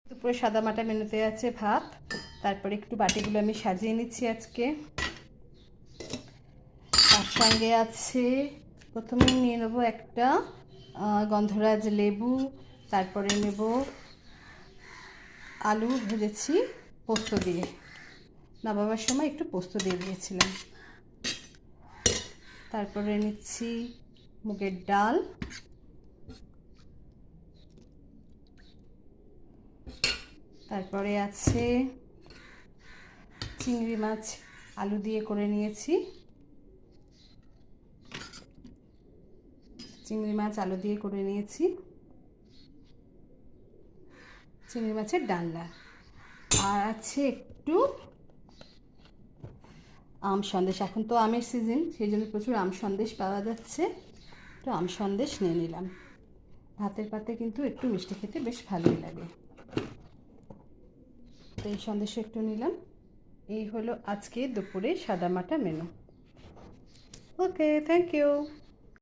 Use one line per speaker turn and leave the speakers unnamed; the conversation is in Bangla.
দুপুরে সাদামাটা মেনুতে আছে ভাত, তারপরে একটু বাটিগুলো আমি সাজিয়ে নিচ্ছি আজকে। তার সঙ্গে আছে, প্রথমেই নিয়ে নেব একটা গন্ধরাজ লেবু, তারপরে নেব আলু ভেজেছি পোস্ত দিয়ে, নামাবার সময় একটু পোস্ত দিয়ে দিয়েছিলাম। তারপরে নিচ্ছি মুগের ডাল, তারপরে আছে চিংড়ি মাছ আলু দিয়ে করে নিয়েছি, চিংড়ি মাছ আলু দিয়ে করে নিয়েছি, চিংড়ি মাছের ডালনা। আর আছে একটু আম সন্দেশ, এখন তো আমের সিজন, সেই জন্য প্রচুর আম সন্দেশ পাওয়া যাচ্ছে, একটু আম সন্দেশ নিয়ে নিলাম। ভাতের পাতে কিন্তু একটু মিষ্টি খেতে বেশ ভালোই লাগে, তো এই সন্দেশও একটু নিলাম। এই হলো আজকে দুপুরে সাদামাটা মেনু। Okay, thank you.